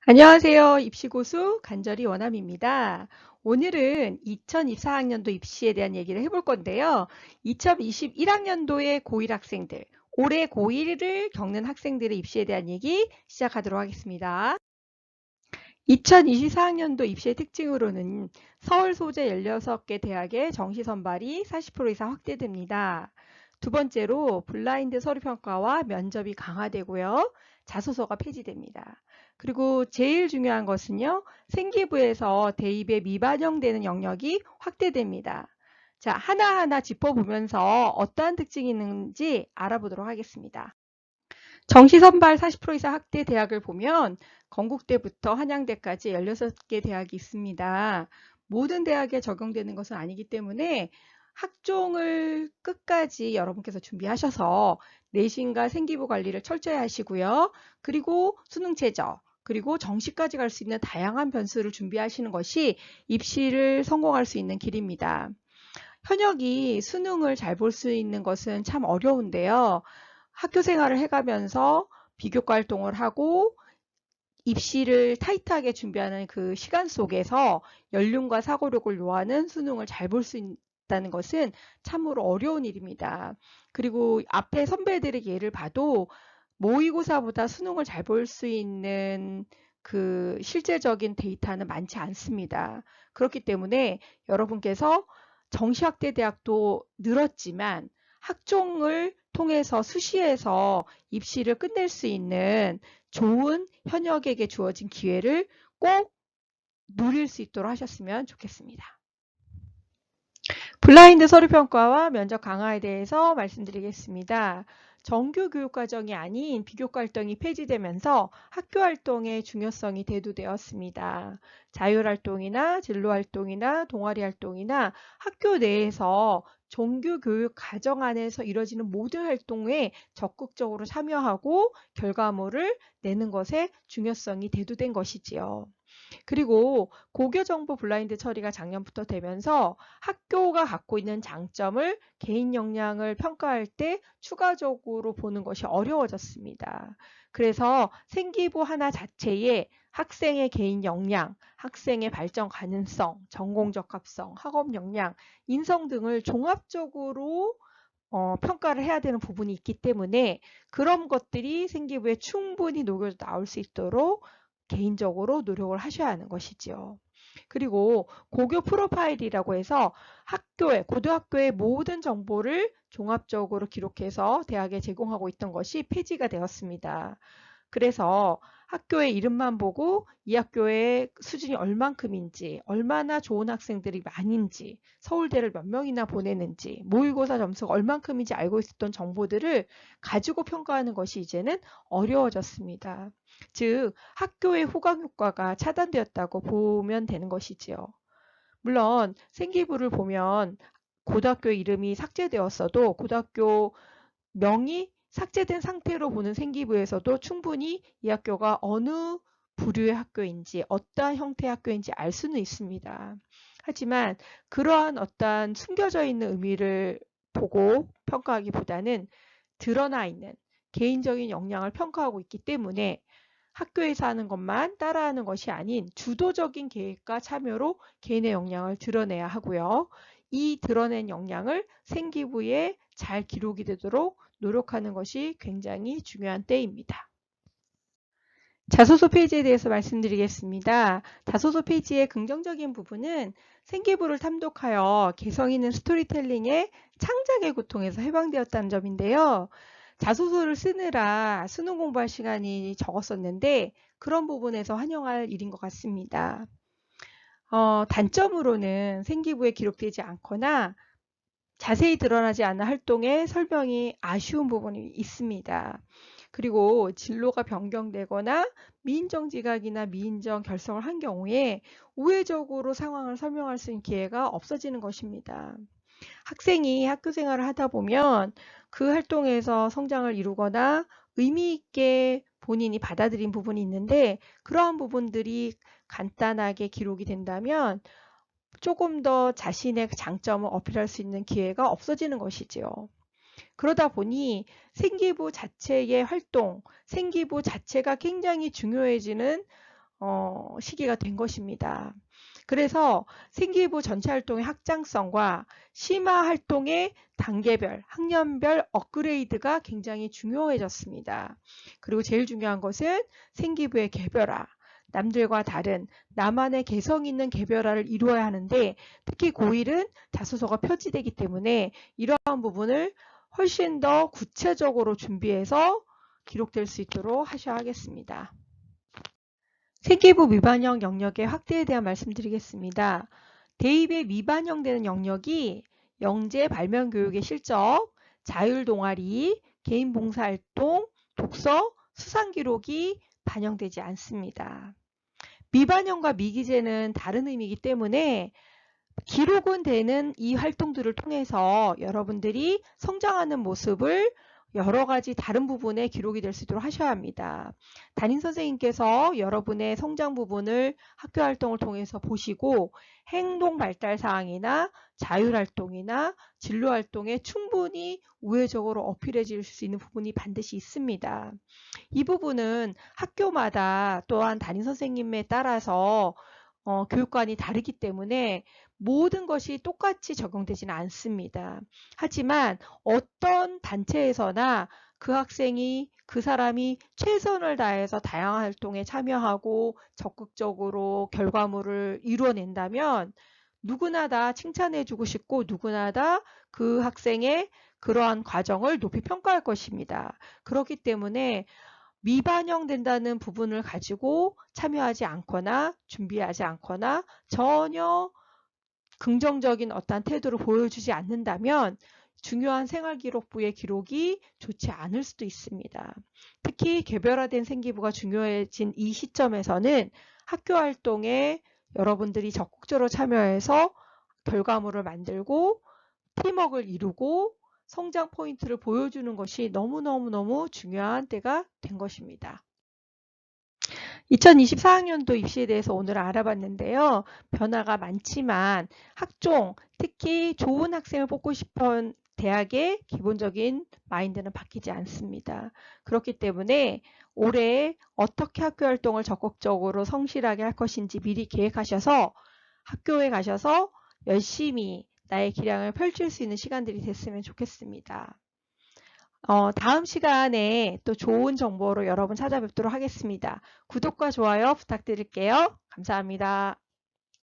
안녕하세요. 입시고수 간절히 원함입니다. 오늘은 2024학년도 입시에 대한 얘기를 해볼 건데요. 2021학년도의 고1 학생들, 올해 고1을 겪는 학생들의 입시에 대한 얘기 시작하도록 하겠습니다. 2024학년도 입시의 특징으로는 서울 소재 16개 대학의 정시 선발이 40% 이상 확대됩니다. 두 번째로 블라인드 서류 평가와 면접이 강화되고요. 자소서가 폐지됩니다. 그리고 제일 중요한 것은요. 생기부에서 대입에 미반영되는 영역이 확대됩니다. 자, 하나하나 짚어보면서 어떠한 특징이 있는지 알아보도록 하겠습니다. 정시 선발 40% 이상 확대 대학을 보면 건국대부터 한양대까지 16개 대학이 있습니다. 모든 대학에 적용되는 것은 아니기 때문에 학종을 끝까지 여러분께서 준비하셔서 내신과 생기부 관리를 철저히 하시고요. 그리고 수능 최저, 그리고 정시까지 갈 수 있는 다양한 변수를 준비하시는 것이 입시를 성공할 수 있는 길입니다. 현역이 수능을 잘 볼 수 있는 것은 참 어려운데요. 학교 생활을 해가면서 비교과 활동을 하고 입시를 타이트하게 준비하는 그 시간 속에서 연륜과 사고력을 요하는 수능을 잘 볼 수 있다는 것은 참으로 어려운 일입니다. 그리고 앞에 선배들의 예를 봐도 모의고사보다 수능을 잘 볼 수 있는 그 실제적인 데이터는 많지 않습니다. 그렇기 때문에 여러분께서 정시학대대학도 늘었지만 학종을 통해서 수시에서 입시를 끝낼 수 있는 좋은 현역에게 주어진 기회를 꼭 누릴 수 있도록 하셨으면 좋겠습니다. 블라인드 서류평가와 면접 강화에 대해서 말씀드리겠습니다. 정규 교육과정이 아닌 비교과 활동이 폐지되면서 학교 활동의 중요성이 대두되었습니다. 자율활동이나 진로활동이나 동아리활동이나 학교 내에서 정규 교육 과정 안에서 이루어지는 모든 활동에 적극적으로 참여하고 결과물을 내는 것에 중요성이 대두된 것이지요. 그리고 고교정보 블라인드 처리가 작년부터 되면서 학교가 갖고 있는 장점을 개인 역량을 평가할 때 추가적으로 보는 것이 어려워졌습니다. 그래서 생기부 하나 자체에 학생의 개인 역량, 학생의 발전 가능성, 전공 적합성, 학업 역량, 인성 등을 종합적으로 평가를 해야 되는 부분이 있기 때문에 그런 것들이 생기부에 충분히 녹여져 나올 수 있도록 개인적으로 노력을 하셔야 하는 것이지요. 그리고 고교 프로파일이라고 해서 고등학교의 모든 정보를 종합적으로 기록해서 대학에 제공하고 있던 것이 폐지가 되었습니다. 그래서 학교의 이름만 보고 이 학교의 수준이 얼만큼인지, 얼마나 좋은 학생들이 많은지, 서울대를 몇 명이나 보내는지, 모의고사 점수가 얼만큼인지 알고 있었던 정보들을 가지고 평가하는 것이 이제는 어려워졌습니다. 즉, 학교의 후광 효과가 차단되었다고 보면 되는 것이지요. 물론 생기부를 보면 고등학교 이름이 삭제되었어도 고등학교 명이 삭제된 상태로 보는 생기부에서도 충분히 이 학교가 어느 부류의 학교인지 어떠한 형태의 학교인지 알 수는 있습니다. 하지만 그러한 어떠한 숨겨져 있는 의미를 보고 평가하기보다는 드러나 있는 개인적인 역량을 평가하고 있기 때문에 학교에서 하는 것만 따라하는 것이 아닌 주도적인 계획과 참여로 개인의 역량을 드러내야 하고요. 이 드러낸 역량을 생기부에 잘 기록이 되도록 노력하는 것이 굉장히 중요한 때입니다. 자소서 페이지에 대해서 말씀드리겠습니다. 자소서 페이지의 긍정적인 부분은 생기부를 탐독하여 개성 있는 스토리텔링의 창작의 고통에서 해방되었다는 점인데요. 자소서를 쓰느라 수능 공부할 시간이 적었었는데 그런 부분에서 환영할 일인 것 같습니다. 단점으로는 생기부에 기록되지 않거나 자세히 드러나지 않은 활동의 설명이 아쉬운 부분이 있습니다. 그리고 진로가 변경되거나 미인정 지각이나 미인정 결성을 한 경우에 우회적으로 상황을 설명할 수 있는 기회가 없어지는 것입니다. 학생이 학교 생활을 하다 보면 그 활동에서 성장을 이루거나 의미 있게 본인이 받아들인 부분이 있는데 그러한 부분들이 간단하게 기록이 된다면 조금 더 자신의 장점을 어필할 수 있는 기회가 없어지는 것이지요. 그러다 보니 생기부 자체의 활동, 생기부 자체가 굉장히 중요해지는 시기가 된 것입니다. 그래서 생기부 전체 활동의 확장성과 심화 활동의 단계별, 학년별 업그레이드가 굉장히 중요해졌습니다. 그리고 제일 중요한 것은 생기부의 개별화, 남들과 다른 나만의 개성 있는 개별화를 이루어야 하는데 특히 고1은 자소서가 표지되기 때문에 이러한 부분을 훨씬 더 구체적으로 준비해서 기록될 수 있도록 하셔야 하겠습니다. 생기부 미반영 영역의 확대에 대한 말씀드리겠습니다. 대입에 미반영되는 영역이 영재 발명교육의 실적, 자율동아리, 개인봉사활동, 독서, 수상기록이 반영되지 않습니다. 미반영과 미기재는 다른 의미이기 때문에 기록은 되는 이 활동들을 통해서 여러분들이 성장하는 모습을 여러 가지 다른 부분에 기록이 될 수 있도록 하셔야 합니다. 담임 선생님께서 여러분의 성장 부분을 학교 활동을 통해서 보시고 행동 발달 사항이나 자율 활동이나 진로 활동에 충분히 우회적으로 어필해 줄 수 있는 부분이 반드시 있습니다. 이 부분은 학교마다 또한 담임 선생님에 따라서 교육관이 다르기 때문에 모든 것이 똑같이 적용되지는 않습니다. 하지만 어떤 단체에서나 그 학생이 그 사람이 최선을 다해서 다양한 활동에 참여하고 적극적으로 결과물을 이루어낸다면 누구나 다 칭찬해주고 싶고 누구나 다 그 학생의 그러한 과정을 높이 평가할 것입니다. 그렇기 때문에 미반영된다는 부분을 가지고 참여하지 않거나 준비하지 않거나 전혀 긍정적인 어떤 태도를 보여주지 않는다면 중요한 생활기록부의 기록이 좋지 않을 수도 있습니다. 특히 개별화된 생기부가 중요해진 이 시점에서는 학교 활동에 여러분들이 적극적으로 참여해서 결과물을 만들고 팀워크를 이루고 성장 포인트를 보여주는 것이 너무너무 중요한 때가 된 것입니다. 2024학년도 입시에 대해서 오늘 알아봤는데요. 변화가 많지만 학종, 특히 좋은 학생을 뽑고 싶은 대학의 기본적인 마인드는 바뀌지 않습니다. 그렇기 때문에 올해 어떻게 학교 활동을 적극적으로 성실하게 할 것인지 미리 계획하셔서 학교에 가셔서 열심히 나의 기량을 펼칠 수 있는 시간들이 됐으면 좋겠습니다. 다음 시간에 또 좋은 정보로 여러분 찾아뵙도록 하겠습니다. 구독과 좋아요 부탁드릴게요. 감사합니다.